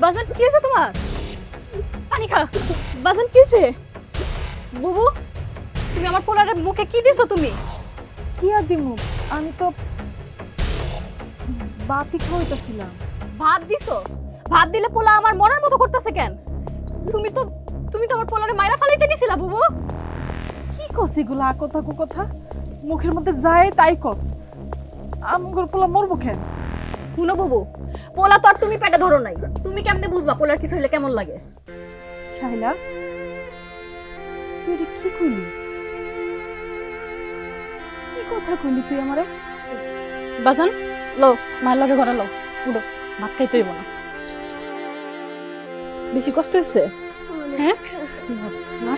বাজান কি হয়েছে তোমার? পানি খা। বাজান কি হয়েছে? বুবু তুমি আমার পোলারের মুখে কি দিছো তুমি? কি আর দিমু, আমি তো বাতি খাওয়াইতেছিলাম। ভাত দিছো? ভাত দিলে পোলা আমার মরার মতো করতেছে কেন? তুমি তো আমার পোলারে মাইরা ফালাইতে নিছিলা বুবু। কি কস এগুলা কথা কথা মুখের মধ্যে যায় তাই কস। আমগর পোলা মরবো কেন? শুনো বুবু, পোলা তো আর তুমি পেটে ধরো নাই, তুমি কেমনে বুঝবা পোলার কিছু হইলে কেমন লাগে? শাইলা, তুই এটা কি কইলি? কি কথা কইলি তুই আমারে? বাজান লো, মায়ের লগে ঘরে লো, উঠো, ভাত খাইতে হইব না। বেশি কষ্ট হচ্ছে? হ্যাঁ না।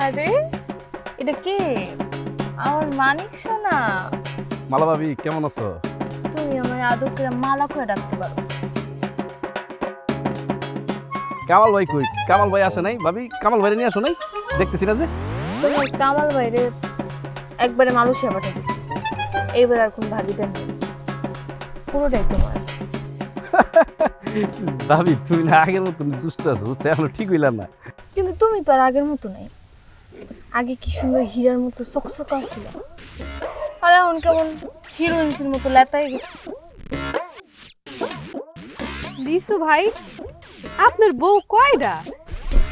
আরে এটা কে? আমার মানিক সোনা। মালা ভাবি কেমন আছো? তুমি আমার আদর করে মালা করে রাখতে পারো। কামাল ভাই কই? কামাল ভাই আসে নাই ভাবি? কামাল ভাই নিয়ে আসো নাই, দেখতেছি না যে। তুমি কামাল বাইরে একবারে মালয়েশিয়া পাঠিয়ে দিছি, এইবার আর কোন ভাবি দেন নেই, পুরোটাই তোমার। ভাবি তুমি না আগের মতন দুষ্ট আছো, বুঝছো? এখনো ঠিক হইলাম না। কিন্তু তুমি তো আর আগের মতো নাই। আগে কি সুন্দর হীরার মতো চকচকা ছিল, আর এখন কেমন হিরোইন্সের মতো লেতাই গেছে। দিশু ভাই, আপনার বউ কয়টা?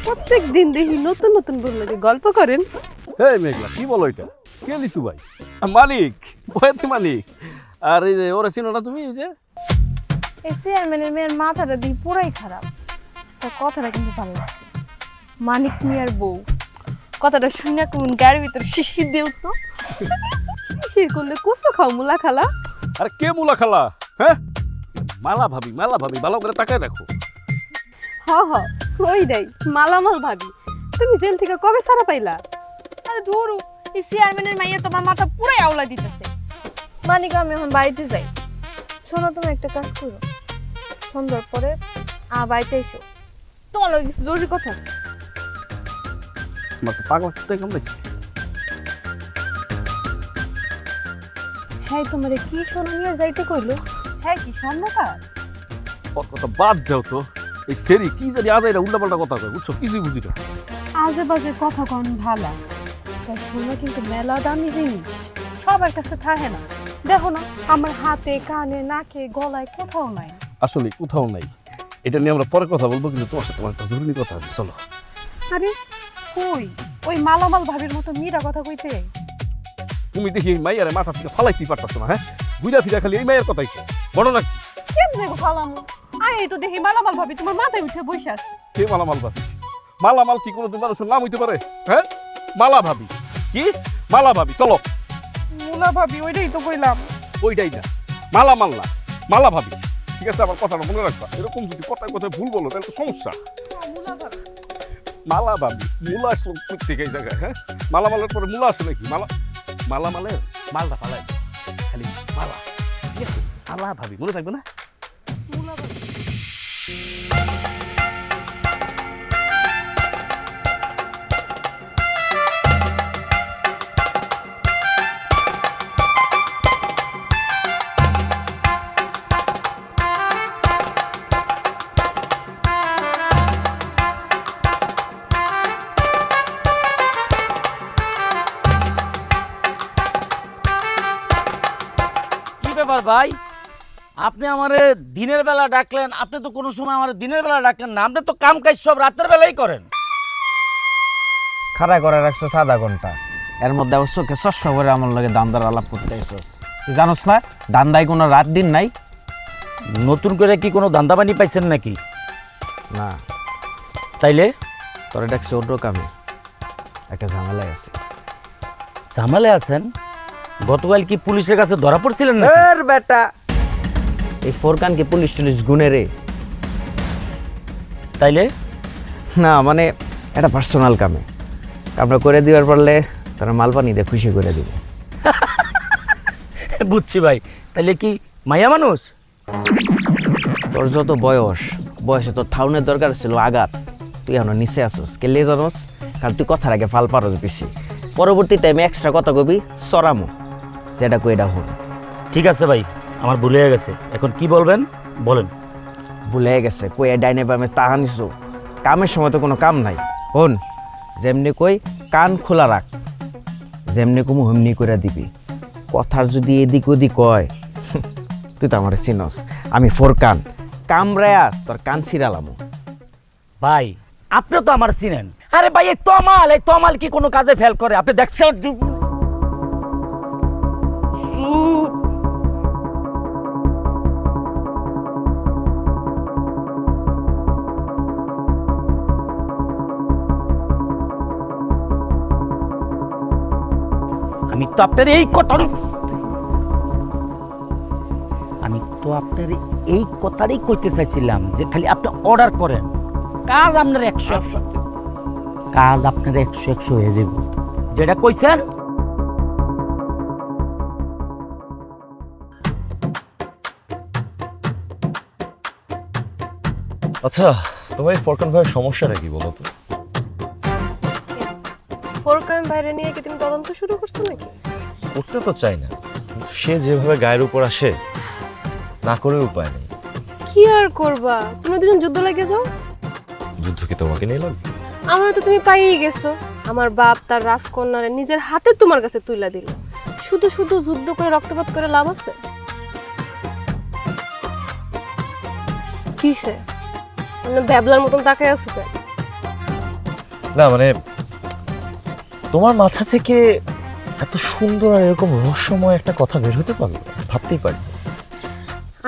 প্রত্যেক দিন দেখি নতুন নতুন বউ লাগে গল্প করেন। এই মেঘলা কি বলো এটা? কে লিসু ভাই? মালিক, বয়াতি মালিক। আর এই যে ওরা চিনো না তুমি? ওই যে এই চেয়ারম্যানের মেয়ের মাথাটা দিয়ে পুরাই খারাপ। তার কথাটা কিন্তু ভালো লাগছে, মানিক মিয়ার বউ কথাটা শুনে কোন গাড়ির ভিতর শিশির দিয়ে উঠতো। শির করলে কুসু খাও মুলা খালা। আরে কে মুলা খালা? হ্যাঁ, মালা ভাবি, মালা ভাবি, ভালো করে তাকায় দেখো। হ হ, ওইটাই মালামাল ভাবি। তুমি জেল থেকে কবে ছাড়া পাইলা? আরে ধরু, এই চেয়ারম্যানের মাইয়া তোমার মাথা পুরাই আওলা দিতেছে। মানিক আমি এখন বাড়িতে যাই। শোনো, তুমি একটা কাজ করো, সন্ধ্যার পরে বাড়িতে এসো, তোমার লগে কিছু জরুরি কথা আছে। আমার তো পাগলা কুত্তে কামড়েছে। হ্যাঁ, তোমার কি সোনা নিয়ে যাইতে কইলো? হ্যাঁ, কি স্বর্ণকার? ওর কথা বাদ দাও তো। এই সেরি কি জানি আজাইরা উল্টাপাল্টা কথা কয়, বুঝছো? কিছুই বুঝি না। আজে বাজে কথা কন ভালা। তাই সোনা কিন্তু মেলা দামি জিনিস, সবার কাছে থাকে না। দেখো না, আমার হাতে কানে নাকে গলায় কোথাও নাই। আসলে কোথাও নাই। এটা নিয়ে আমরা পরে কথা বলবো, কিন্তু তোমার সাথে আমার একটা জরুরি কথা আছে, চলো। আরে কই ওই মালামাল ভাবির মতো মীরা কথা কইতে? তুমি দেখি এই মাইয়ারে মাথা থেকে ফালাইতেই পারতাছো না। হ্যাঁ, ঘুরা ফিরা খালি এই মাইয়ের কথাই কও। বড় না কেমনে গো ফালামু? এই তো দেখি মালামাল ভাবি তোমার মাথায় উঠে বসে আছে। কে মালামাল ভাবি? মালামাল কি কোনো মানুষের নাম হইতে পারে? হ্যাঁ, মালা ভাবি কি? মালা ভাবি, চলো। মুলা ভাবি, ওইটাই তো কইলাম। ওইটাই না, মালামাল না, মালা ভাবি। ঠিক আছে, আমার কথাটা মনে রাখবা। এরকম যদি কথায় কথায় ভুল বলো তাহলে তো সমস্যা। মুলা ভাবি, মালা ভাবি, মূলা আসলো প্রত্যেক এই জায়গায়। হ্যাঁ, মালামালের পরে মূলা আসে নাকি? মালামালের মালটা পালাই দাও। খালি মালা, ঠিক আছে? মালা ভাবি মনে থাকবে না? মুলা ভাবি। কি ব্যাপার ভাই, আপনি আমারে দিনের বেলা ডাকলেন? আপনি তো কোনো সময় আমার দিনের বেলা ডাকলেন না, আপনি তো কাম কাজ সব রাতের বেলাই করেন। খাড়া করে রাখছো আধা ঘন্টা, এর মধ্যে আবার চোখে চশমা করে আমার লগে দান্দার আলাপ করতে এসেছ। তুই জানোস না দান্দায় কোনো রাত দিন নাই? নতুন করে কি কোনো ধান্দাবানি পাইছেন নাকি? না, তাইলে তোরা ডাকছে অন্য কামে, একটা ঝামেলায় আছে। ঝামেলা আছেন? গতকাল কি পুলিশের কাছে ধরা পড়ছিলেন না? এর বেটা, এই ফোরকান কি পুলিশ টুলিশ গুনে রে? তাইলে না মানে এটা পার্সোনাল কামে, কামটা করে দিবার পারলে তারা মাল পানি দিয়ে খুশি করে দিব। বুঝছি ভাই, তাহলে কি মাইয়া মানুষ? তোর যত বয়সে তোর থাউনের দরকার ছিল আঘাত, তুই এখন নিচে আসস কেলে জানোস? কারণ তুই কথার আগে ফাল পারস বেশি, পরবর্তী টাইমে এক্সট্রা কথা কবি সরামো, যেটা কই এটা হন। ঠিক আছে ভাই, আমার ভুল হয়ে গেছে, এখন কি বলবেন বলেন। ভুলে গেছে কই ডাইনে বামে তাহা নিছো, কামের সময় তো কোনো কাম নাই। হন, যেমনি কই কান খোলা রাখ, যেমনি কমু হমনি করে দিবি। কথার যদি এদিক ওদিক কয়, তুই তো আমার চিনস, আমি ফোরকান কামরায়া তোর কান ছিড়ালামো। ভাই আপনি তো আমার চিনেন। আরে ভাই এই তমাল কি কোনো কাজে ফেল করে? আপনি দেখছেন? আমি তো আপনার এই কথাটাই কইতে চাইছিলাম যে খালি আপনি অর্ডার করেন, কাজ আপনার 100 কাজ আপনার 100 হয়ে যাব, যেটা কইছেন। আচ্ছা, তোমার এই ফরকান ভাইয়ের সমস্যাটা কি বলো তো? ফোরকান বাইরে নিয়ে কি তুমি তদন্ত শুরু করছো নাকি? করতে তো চাই না, কিন্তু সে যেভাবে গায়ের উপর আসে, না করে উপায় নেই। কি আর করবা, তুমি দুজন যুদ্ধ লেগে যাও। যুদ্ধ কি তোমাকে নিয়ে লাগবে? আমার তো তুমি পাইয়েই গেছো। আমার বাপ তার রাজকন্যারে নিজের হাতে তোমার কাছে তুইলা দিল। শুধু শুধু যুদ্ধ করে রক্তপাত করে লাভ আছে? কিসে মানে ব্যাবলার মতন তাকায় আছো কেন? না মানে তোমার মাথা থেকে এত সুন্দর আর এরকম রহস্যময় একটা কথা বের হতে পারলো, ভাবতেই পারি।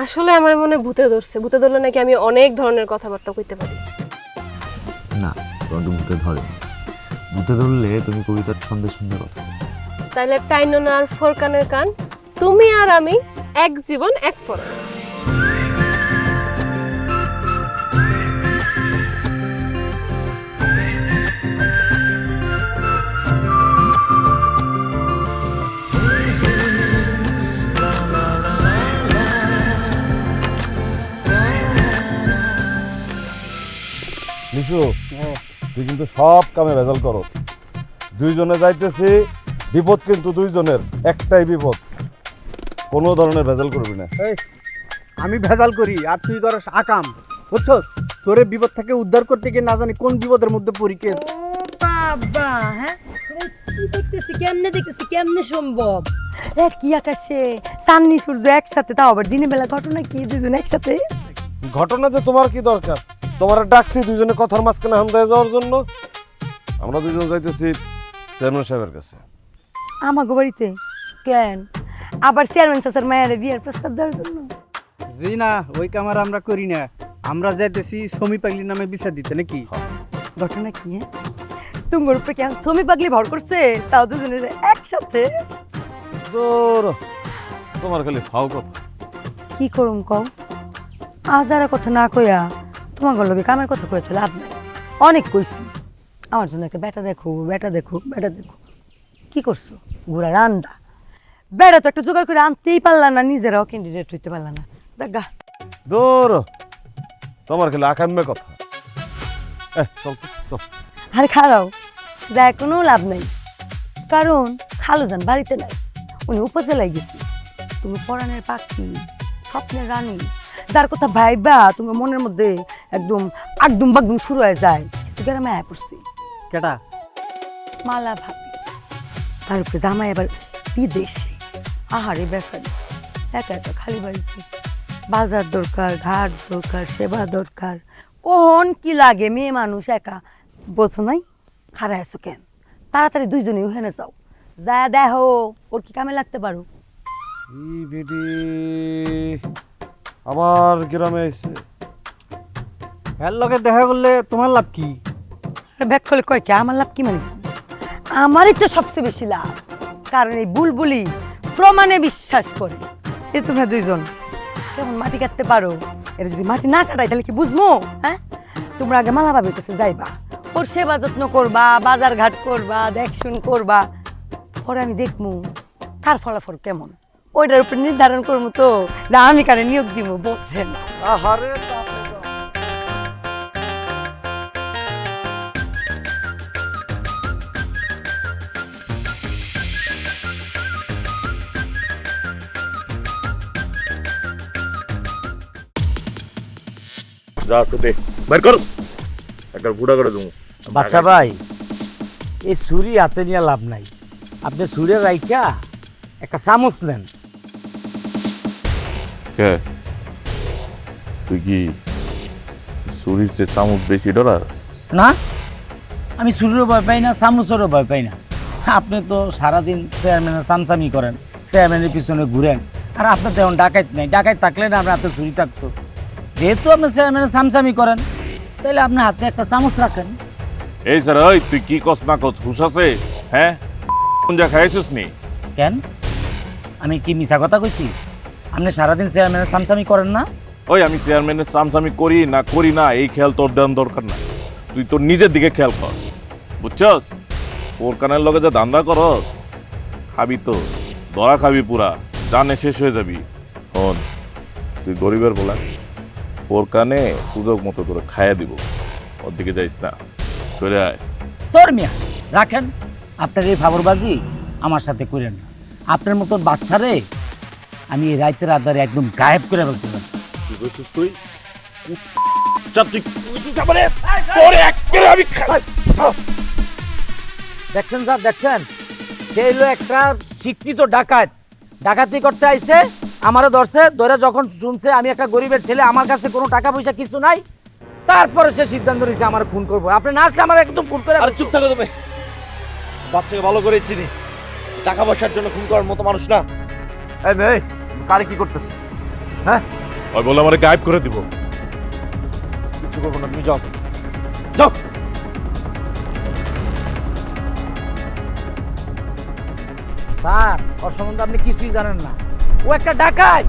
আসলে আমার মনে ভূতে ধরছে। ভূতে ধরলে নাকি আমি অনেক ধরনের কথাবার্তা কইতে পারি। না, তোমাকে ভূতে ধরে, ভূতে ধরলে তুমি কবিতার ছন্দে ছন্দে কথা। তাইলে টাইননা আর ফোরকানের কান, তুমি আর আমি এক জীবন এক পরণ। লিচু, তুই কিন্তু সব কামে ভেজাল করো। দুইজনে যাইতেছি, বিপদ কিন্তু দুইজনের, একটাই বিপদ। কোনো ধরনের ভেজাল করবি না। আমি ভেজাল করি আর তুই করস আকাম, বুঝছো? তোরে বিপদ থেকে উদ্ধার করতে গিয়ে না জানি কোন বিপদের মধ্যে পড়ি কে। বাবা, হ্যাঁ কি দেখতেছি, কেমনে সম্ভব? কি আকাশে চাঁদনি সূর্য একসাথে, তাও আবার দিনের বেলা, ঘটনা কি দুজন একসাথে? ঘটনাতে তোমার কি দরকার? তোমার ডাকছি দুইজনে কথার মাঝখানে হামদায় যাওয়ার জন্য। আমরা দুজন যাইতেছি চেয়ারম্যান সাহেবের কাছে। আমাগো বাড়িতে কেন? আবার চেয়ারম্যান চাচার মায়ের বিয়ের প্রস্তাব দেওয়ার জন্য? জি না, ওই কামার আমরা করি না। আমরা যাইতেছি সমী পাগলি নামে বিচার দিতে নাকি। ঘটনা কি? তোমার উপরে কেন তুমি পাগলি ভর করছে, তাও দুজনে একসাথে? তোমার খালি ফাও কথা। কি করুম কও? আজারা কথা না কইয়া তোমার লগে কামের কথা কইতে লাভ নাই। অনেক কইছি আমার জন্য একটা বেটা দেখো, বেটা দেখো, বেটা দেখো। কি করছো? ঘোড়া রান্দা বেটা তো একটা জোগাড় করে আনতেই পারলা না, নিজেরাও ক্যান্ডিডেট হইতে পারলা না। দেখা দূর, তোমার খালি আকাম্যে কথা। চল চল। আরে খারাও যায়, কোনো লাভ নাই, কারণ খালুজান বাড়িতে নাই, উনি উপজেলায় গেছি। তুমি পরাণের পাখি, স্বপ্নের রানী, যার কথা ভাইবা তোমার মনের মধ্যে একদম আগদুম বাগদুম শুরু হয়ে যায়, গ্রামে আয়া পড়ছি। কেটা? মালা ভাবি, তার উপরে জামাই আবার বিদেশে। আহারে বেসারি, একা একা খালি বাড়িতে, বাজার দরকার, ঘাট দরকার, সেবা দরকার, কখন কি লাগে, মেয়ে মানুষ একা। বোঝো নাই? খারাই আছো কেন? তাড়াতাড়ি দুইজনেই ওখানে যাও, যা দেখো ওর কি কামে লাগতে পারো। আমার গ্রামে এসে এর লগে দেখা করলে তোমার লাভ কি? ব্যাক করলে কয় কি আমার লাভ? কি মানে আমারই তো সবচেয়ে বেশি লাভ, কারণ এই বুলবুলি প্রমাণে বিশ্বাস করে। এ তোমরা দুইজন কেমন মাটি কাটতে পারো, এটা যদি মাটি না কাটাই তাহলে কি বুঝবো? হ্যাঁ, তোমরা আগে মালা ভাবির কাছে যাইবা, ওর সেবা যত্ন করবা, বাজার ঘাট করবা, দেখশুন করবা, পরে আমি দেখবো কার ফলাফল কেমন। ওইটার উপর নির্ধারণ করবো তো না আমি কারে নিয়োগ দিব বলছেন। আহারে যা তো দে বের কর একটা গুড়া করে দেবো। বাচ্চা ভাই, এই ছুরি হাতে নিয়ে লাভ নাই। আপনি ছুরি রাইখা একটা চামচ নেন। কে তুই কি ছুরির চেয়ে চামচ বেশি ডরাস? না, আমি ছুরিরও ভয় পাই না, চামচেরও ভয় পাই না। আপনি তো সারাদিন চেয়ারম্যানের চামচামি করেন, চেয়ারম্যানের পিছনে ঘুরেন, আর আপনার তো এখন ডাকাইত নাই। ডাকাইত থাকলে না আপনার হাতে ছুরি থাকতো। যেহেতু আপনি চেয়ারম্যানের চামচামি করেন, তাহলে আপনার হাতে একটা চামচ রাখেন। এই স্যার ওই তুই কি কস না কস হুশ আছে? হ্যাঁ কোন যা খাইছিস নি? কেন, আমি কি মিছা কথা কইছি? আপনি সারাদিন চেয়ারম্যানের চামচামি করেন না? ওই আমি চেয়ারম্যানের চামচামি করি না এই খেয়াল তোর দেন দরকার না। তুই তোর নিজের দিকে খেয়াল কর, বুঝছস? ওর কানের লগে যে ধান্দা করস, খাবি তো ধরা খাবি, পুরা জানে শেষ হয়ে যাবি। হন তুই গরিবের বলা, ওর কানে সুযোগ মতো করে খাইয়া দিব, ওর দিকে যাইস না, চলে আয়। তোর মিয়া রাখেন, আপনার এই ফাবরবাজি আমার সাথে করেন না। আপনার মতন বাচ্চারে আমি এই রাইতের আধারে একদম গায়েব করে ফেলতে পারি। কি করছিস তুই? চাপ তুই তারপরে তোরে একেবারে আমি দেখছেন স্যার, দেখছেন, সে হলো একটা শিক্ষিত ডাকাত। ডাকাতি করতে আইছে, আমারও ধরছে। ধরে যখন শুনছে আমি একটা গরিবের ছেলে, আমার কাছে কোনো টাকা পয়সা কিছু নাই, তারপরে সে সিদ্ধান্ত নিয়েছে আমার খুন করবো। আপনি না আসলে আমার একদম খুন করে। আরে চুপ থাকো তুমি, বাচ্চাকে ভালো করে চিনি, টাকা পয়সার জন্য খুন করার মতো মানুষ না। এই মেয়ে কারে কি করতেছে? হ্যাঁ ওই বলে আমারে গায়েব করে দিব। কিছু করবো না, তুমি যাও যাও। স্যার, ওর সম্বন্ধে আপনি কিছুই জানেন না, ও একটা ডাকাত।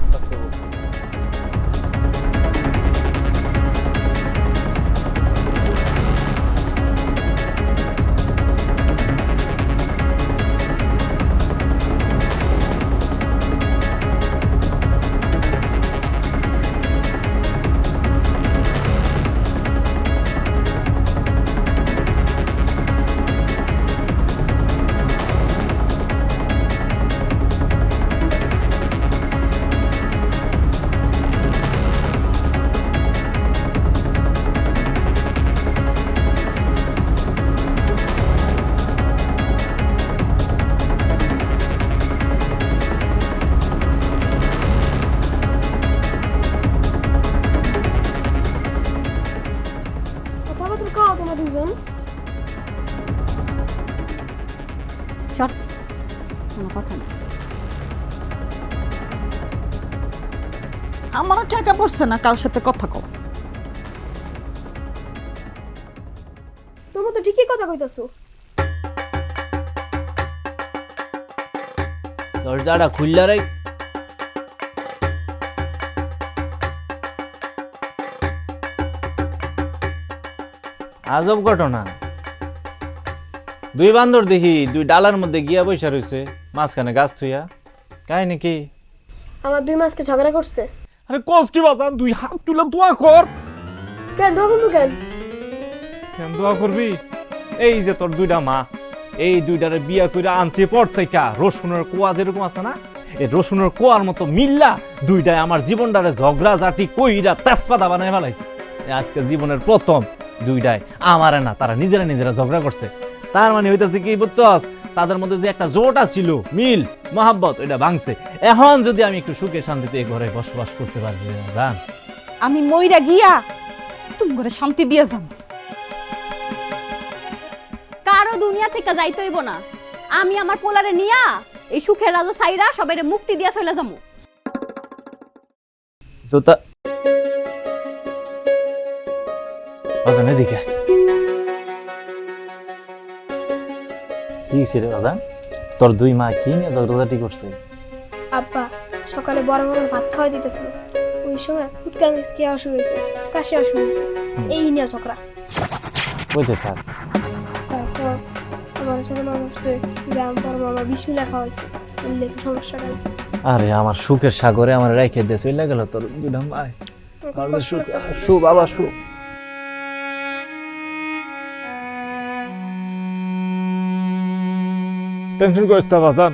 চল, কোনো কথা নেই। আমারও টাকা পড়ছে না কারোর সাথে কথা কও। তোমরা তো ঠিকই কথা কইতাছো। দরজাটা খুললা রাই। আজব ঘটনা, দুই বান্দর দেখি দুই ডালার মধ্যে গিয়া বসে রয়েছে, মাঝখানে গাছ থুইয়া। কাহিনী কি? আমার দুই মাসকে ঝগড়া করছে। আরে কস কি বাজান, দুই হাত তুলে দোয়া কর। কেন দোয়া করবো কেন? কেন দোয়া করবি? এই যে তোর দুইটা মা, এই দুইটারে বিয়া করে আনছে পর থেকে রসুনের কোয়া যেরকম আছে না, এই রসুনের কোয়ার মতো মিল্লা দুইটাই আমার জীবনটারে ঝগড়া জাটি কইরা তেজপাতা বানায় ফেলাইছে। আজকে জীবনের প্রথম দুইটাই আমারে না, তারা নিজেরা ঝগড়া করছে। তার মানে হইতেছে কি বুঝছস, তাদের মধ্যে যে একটা জোটা ছিল, মিল মহাব্বত, ওইটা ভাঙছে। এখন যদি আমি একটু সুখে শান্তিতে এই ঘরে বসবাস করতে পারি জান, আমি মইরা গিয়া তুমি ঘরে শান্তি দিয়ে যাম। কারো দুনিয়া থেকে যাইতে হইব না। আমি আমার পোলারে নিয়া এই সুখের রাজা সাইরা সবাইরে মুক্তি দিয়া চলে যাবো। জোতা বাজান এদিকে। কি হয়েছে রে বাজান, তোর দুই মা কি নিয়ে ঝগড়াঝাটি করছে? আব্বা সকালে বড় বড় ভাত খাওয়াই দিতেছিল, ওই সময় ফুটকার মিক্স খেয়ে অসুখ হয়েছে, কাশি অসুখ হয়েছে, এই নিয়ে ঝগড়া। বুঝতে থাক। তারপর আমার ছোট মা ভাবছে যে আমার বড় মামা বিসমিল্লাহ খাওয়াইছে, এই লেগে সমস্যাটা হয়েছে। আরে আমার সুখের সাগরে আমার রেখে দিয়ে চলে গেল তোর দুইটা মায়। শু বাবা শু। টেনশন করিস না বাজান,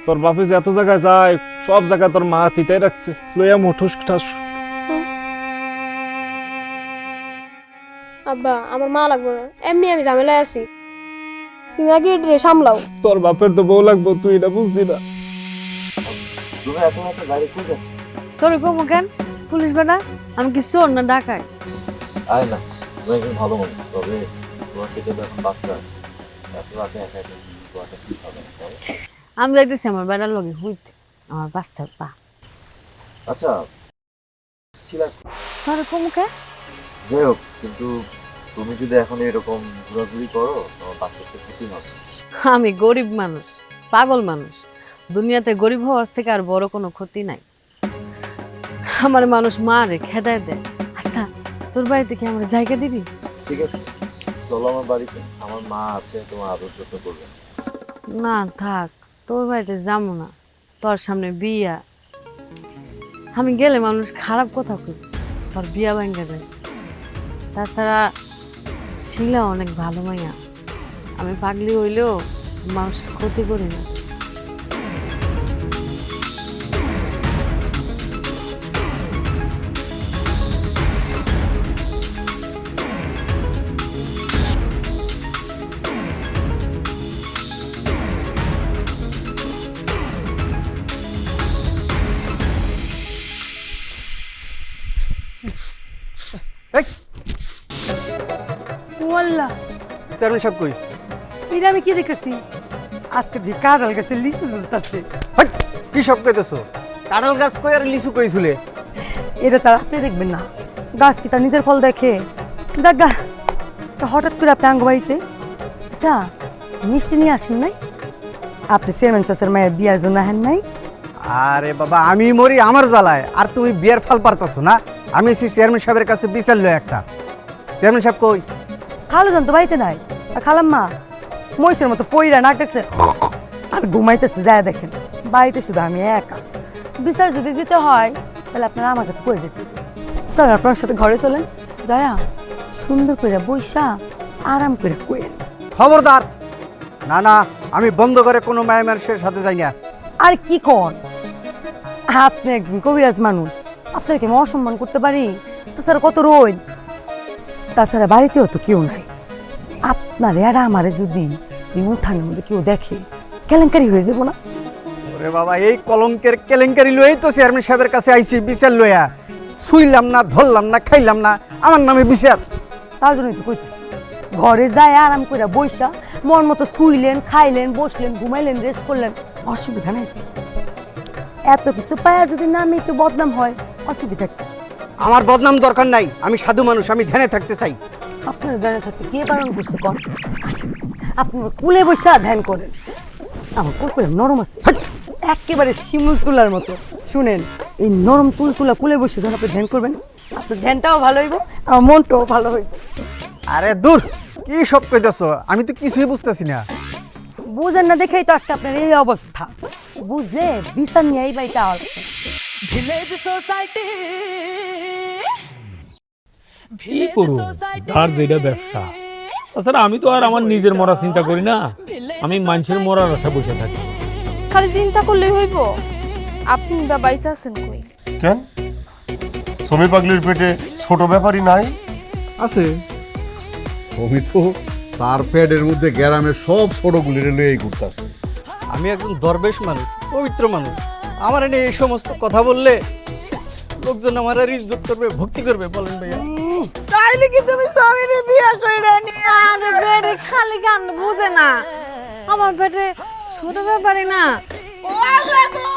তোর বাপে যে এত জায়গায় যায় সব জায়গায় তোর মা তিতাই রাখছে, লইয়া মুঠুস ঠাস। আব্বা আমার মা লাগবে না, এমনি আমি ঝামেলায় আছি, তুমি আগে এটা সামলাও। তোর বাপের তো বউ লাগবো, তুই এটা বুঝলি না। তুমি এত রাতে বাইরে কই যাচ্ছ? তোর কমু কেন? পুলিশ বেটা আমি কি চোর না ডাকাই? আয় না, তুমি একজন ভালো মানুষ, তবে তোমার পেটে তো এখন বাচ্চা আছে, এত রাতে একা একা তোমাকে ঠিক হবে না, তাই না? আমি যাইতেছি আমার বেটার লগে হইতে, আমার বাচ্চার পা। আচ্ছা ঠিক আছে, তোর কমু কে? যাই হোক, কিন্তু তুমি যদি এখন এরকম ঘোরাঘুরি করো তোমার বাচ্চার তো ক্ষতি হবে। আমি গরিব মানুষ, পাগল মানুষ, দুনিয়াতে গরিব হওয়ার থেকে আর বড় কোনো ক্ষতি নাই। আমার মানুষ মারে খেদায় দেয়। আচ্ছা তোর বাড়িতে কি আমার জায়গা দিবি? ঠিক আছে, চলো আমার বাড়িতে, আমার মা আছে, তোমার আদর যত্ন করবে। না থাক, তোর বাড়িতে যাবো না, তোর সামনে বিয়া, আমি গেলে মানুষ খারাপ কথা কই, তোর বিয়া ভাঙ্গা যায়। তাছাড়া শিলা অনেক ভালো মাইয়া, আমি পাগলি হইলেও মানুষের ক্ষতি করি না। ওয়াল্লাহ চেয়ারম্যান সাহেব কই? এটা আমি কি দেখেছি আজকে যে কাঁঠাল গাছে লিচু ঝুলতাছে। হাই, কি সব কইতেছো? কাঁঠাল গাছ কই আর লিচু কই ঝুলে? এটা তার আপনি দেখবেন না, গাছ কি তার নিজের ফল দেখে? দেখা হঠাৎ করে আপনি আঙ্গ বাড়িতে চা মিষ্টি নিয়ে আসেন নাই? আপনি চেয়ারম্যান চাষের মায়ের বিয়ার জন্য আহেন নাই? আরে বাবা, আমি মরি আমার জ্বালায় আর তুমি বিয়ার ফাল পারতাছো না? আমি এসি চেয়ারম্যান সাহেবের কাছে বিচার লয় একটা। চেয়ারম্যান সাহেব কই? খালু যান তো বাড়িতে নাই, আর খালাম্মা মহিষের মতো পইরা নাক দেখছে আর ঘুমাইতেছে, যায় দেখেন বাড়িতে শুধু আমি একা। বিচার যদি দিতে হয় তাহলে আপনারা আমার কাছে কয়ে যেতে, স্যার আপনার সাথে ঘরে চলেন, যায়া সুন্দর করে বৈশা আরাম করে কয়ে। খবরদার! না না, আমি বন্ধ করে কোনো মায়া মানুষের সাথে যাই না। আর কি কন, আপনি একজন কবিরাজ মানুষ, আপনাকে আমি অসম্মান করতে পারি? তাছাড়া কত রোদ, তাছাড়া বাড়িতেও তো কেউ নাই। আপনার এরা আমারে যদি এই উঠানের মধ্যে কেউ দেখে কেলেঙ্কারি হয়ে যাবো না? ওরে বাবা, এই কলঙ্কের কেলেঙ্কারি লয়েই তো চেয়ারম্যান সাহেবের কাছে আইছি বিচার লইয়া। শুইলাম না, ধরলাম না, খাইলাম না, আমার নামে বিচার। তার জন্যই তো কইতেছি, ঘরে যায় আরাম করে বইসা মন মতো শুইলেন, খাইলেন, বসলেন, ঘুমাইলেন, রেস্ট করলেন, অসুবিধা নাই। এত কিছু পায়া যদি নামে একটু বদনাম হয়, অসুবিধা কি? আমার বদনাম দরকার নাই, আমি সাধু মানুষ, আমি ধ্যানে থাকতে চাই। আপনার ধ্যানে থাকতে কে বারণ করছে কন? আসেন আপনি কুলে বসে ধ্যান করেন, আমার কুলকুলা নরম আছে একেবারে শিমুল তুলার মতো। শুনেন, এই নরম তুলতুলা কুলে বসে যখন আপনি ধ্যান করবেন, আপনার ধ্যানটাও ভালো হইব, আমার মনটাও ভালো হইব। আরে দূর, কি সব কইতেছো? আমি তো কিছুই বুঝতেছি না। বুঝেন না দেখেই তো আজকে আপনার এই অবস্থা। বুঝলে বিচার নিয়ে এই বাড়িটা কি করবো, যার যেটা ব্যবসা। তাছাড়া আমি তো আর আমার নিজের মরা চিন্তা করি না, আমি মানুষের মরার আশা বসে থাকি। খালি চিন্তা করলেই হইব? আপনি দা বাইচা আছেন কই? কেন সমী পাগলির পেটে ছোট ব্যাপারই নাই? আছে, আমি তো তার পেটের মধ্যে গ্রামের সব ছোটগুলিরে লইয়াই ঘুরতাছে। আমি একজন দরবেশ মানুষ, পবিত্র মানুষ, আমার এনে এই সমস্ত কথা বললে লোকজন আমার আর ইজ্জত করবে, ভক্তি করবে? বলেন ভাইয়া। তাইলে কি তুমি স্বামীরে বিয়া কইরা নিয়া? আরে বেরে খালি গান বুঝে না, আমার পেটে ছোট ব্যাপারে না। ও আল্লাহ গো!